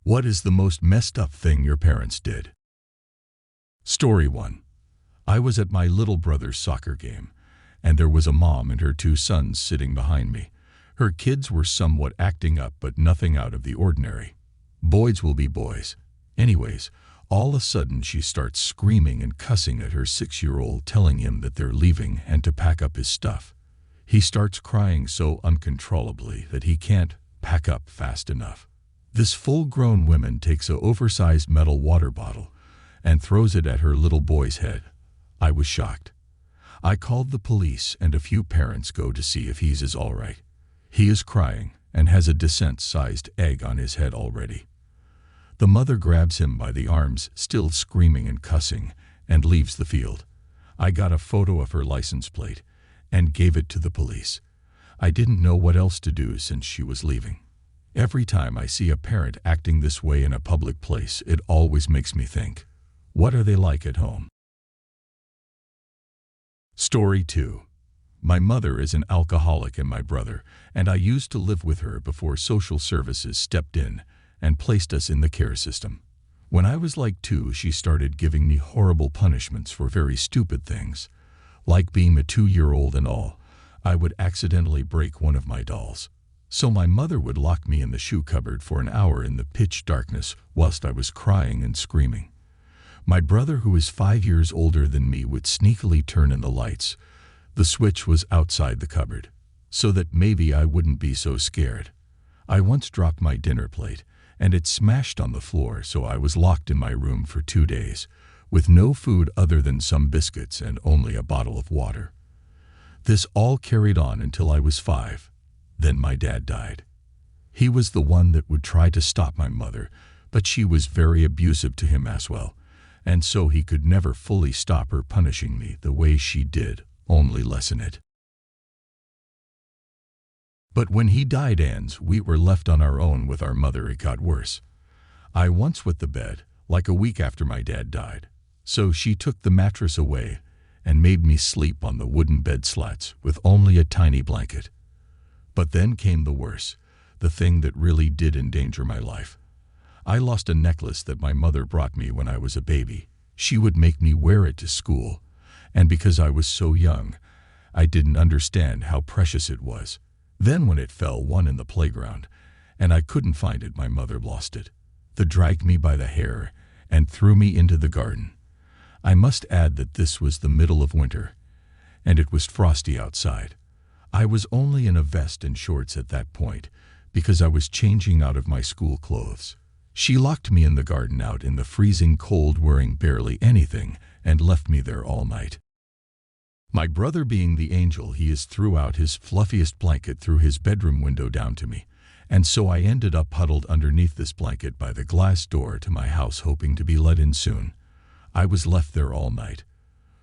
What is the most messed up thing your parents did? Story 1. I was at my little brother's soccer game, and there was a mom and her 2 sons sitting behind me. Her kids were somewhat acting up, but nothing out of the ordinary. Boys will be boys. Anyways, all of a sudden she starts screaming and cussing at her 6-year-old, telling him that they're leaving and to pack up his stuff. He starts crying so uncontrollably that he can't pack up fast enough. This full-grown woman takes an oversized metal water bottle and throws it at her little boy's head. I was shocked. I called the police, and a few parents go to see if he's is all right. He is crying and has a decent-sized egg on his head already. The mother grabs him by the arms, still screaming and cussing, and leaves the field. I got a photo of her license plate and gave it to the police. I didn't know what else to do since she was leaving. Every time I see a parent acting this way in a public place, it always makes me think, what are they like at home? Story 2. My mother is an alcoholic and my brother, and I used to live with her before social services stepped in and placed us in the care system. When I was like 2, she started giving me horrible punishments for very stupid things. Like being a 2-year-old and all, I would accidentally break one of my dolls. So my mother would lock me in the shoe cupboard for an hour in the pitch darkness whilst I was crying and screaming. My brother, who is 5 years older than me, would sneakily turn in the lights. The switch was outside the cupboard, so that maybe I wouldn't be so scared. I once dropped my dinner plate, and it smashed on the floor, so I was locked in my room for 2 days, with no food other than some biscuits and only a bottle of water. This all carried on until I was 5. Then my dad died. He was the one that would try to stop my mother, but she was very abusive to him as well, and so he could never fully stop her punishing me the way she did, only lessen it. But when he died and we were left on our own with our mother, it got worse. I once wet the bed, like a week after my dad died, so she took the mattress away and made me sleep on the wooden bed slats with only a tiny blanket. But then came the worst, the thing that really did endanger my life. I lost a necklace that my mother brought me when I was a baby. She would make me wear it to school, and because I was so young, I didn't understand how precious it was. Then when it fell one in the playground, and I couldn't find it, my mother lost it. They dragged me by the hair and threw me into the garden. I must add that this was the middle of winter, and it was frosty outside. I was only in a vest and shorts at that point, because I was changing out of my school clothes. She locked me in the garden out in the freezing cold, wearing barely anything, and left me there all night. My brother, being the angel he is, threw out his fluffiest blanket through his bedroom window down to me, and so I ended up huddled underneath this blanket by the glass door to my house, hoping to be let in soon. I was left there all night.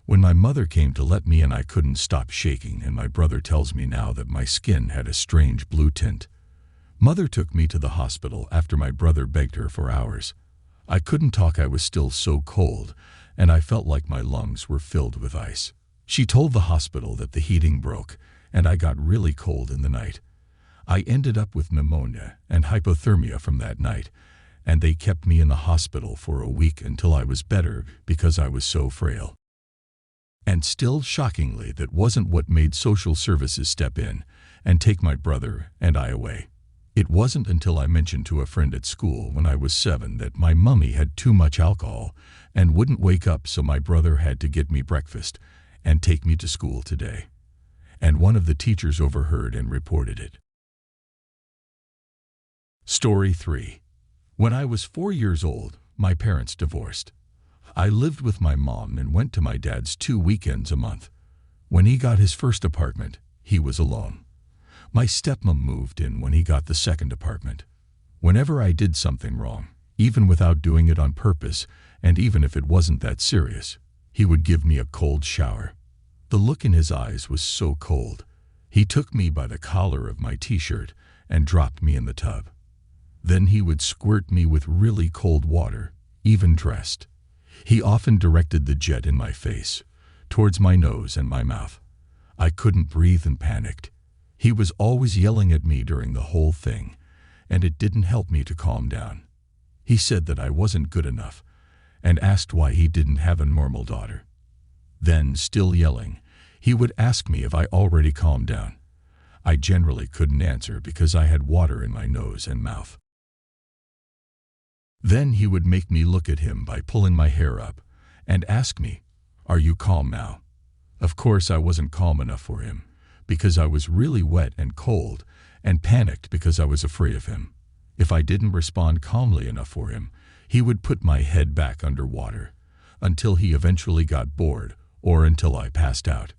When my mother came to let me in, I couldn't stop shaking, and my brother tells me now that my skin had a strange blue tint. Mother took me to the hospital after my brother begged her for hours. I couldn't talk, I was still so cold, and I felt like my lungs were filled with ice. She told the hospital that the heating broke, and I got really cold in the night. I ended up with pneumonia and hypothermia from that night, and they kept me in the hospital for a week until I was better because I was so frail. And still, shockingly, that wasn't what made social services step in and take my brother and I away. It wasn't until I mentioned to a friend at school when I was 7 that my mummy had too much alcohol and wouldn't wake up, so my brother had to get me breakfast and take me to school today. And one of the teachers overheard and reported it. Story 3. When I was 4 years old, my parents divorced. I lived with my mom and went to my dad's 2 weekends a month. When he got his first apartment, he was alone. My stepmom moved in when he got the second apartment. Whenever I did something wrong, even without doing it on purpose, and even if it wasn't that serious, he would give me a cold shower. The look in his eyes was so cold. He took me by the collar of my t-shirt and dropped me in the tub. Then he would squirt me with really cold water, even dressed. He often directed the jet in my face, towards my nose and my mouth. I couldn't breathe and panicked. He was always yelling at me during the whole thing, and it didn't help me to calm down. He said that I wasn't good enough and asked why he didn't have a normal daughter. Then, still yelling, he would ask me if I already calmed down. I generally couldn't answer because I had water in my nose and mouth. Then he would make me look at him by pulling my hair up and ask me, "Are you calm now?" Of course I wasn't calm enough for him because I was really wet and cold and panicked because I was afraid of him. If I didn't respond calmly enough for him, he would put my head back under water until he eventually got bored or until I passed out.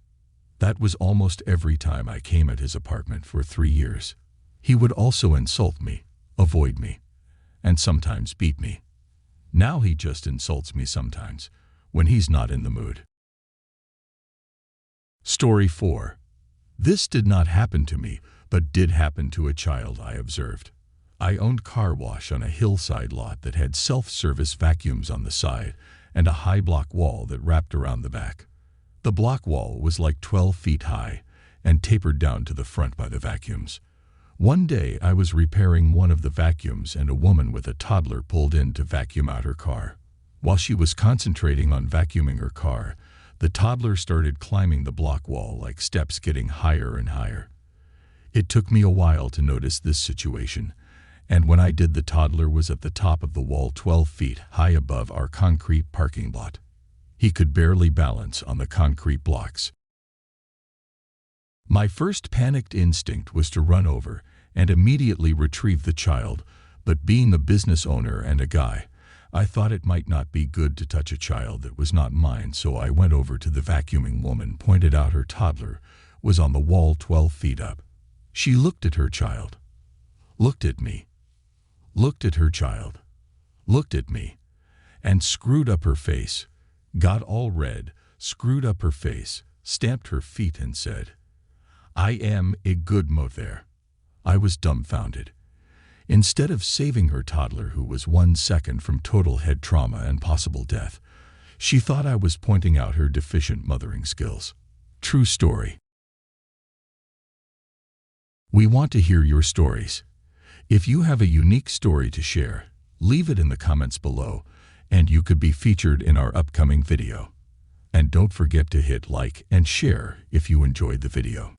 That was almost every time I came at his apartment for 3 years. He would also insult me, avoid me, and sometimes beat me. Now he just insults me sometimes when he's not in the mood. Story 4. This did not happen to me, but did happen to a child I observed. I owned car wash on a hillside lot that had self-service vacuums on the side and a high block wall that wrapped around the back. The block wall was like 12 feet high and tapered down to the front by the vacuums. One day I was repairing one of the vacuums and a woman with a toddler pulled in to vacuum out her car. While she was concentrating on vacuuming her car, the toddler started climbing the block wall like steps, getting higher and higher. It took me a while to notice this situation, and when I did, the toddler was at the top of the wall 12 feet high above our concrete parking lot. He could barely balance on the concrete blocks. My first panicked instinct was to run over and immediately retrieve the child, but being a business owner and a guy, I thought it might not be good to touch a child that was not mine, so I went over to the vacuuming woman, pointed out her toddler was on the wall 12 feet up. She looked at her child, looked at me, looked at her child, looked at me, and screwed up her face, got all red, screwed up her face, stamped her feet and said, "I am a good mother." I was dumbfounded. Instead of saving her toddler, who was 1 second from total head trauma and possible death, she thought I was pointing out her deficient mothering skills. True story. We want to hear your stories. If you have a unique story to share, leave it in the comments below, and you could be featured in our upcoming video. And don't forget to hit like and share if you enjoyed the video.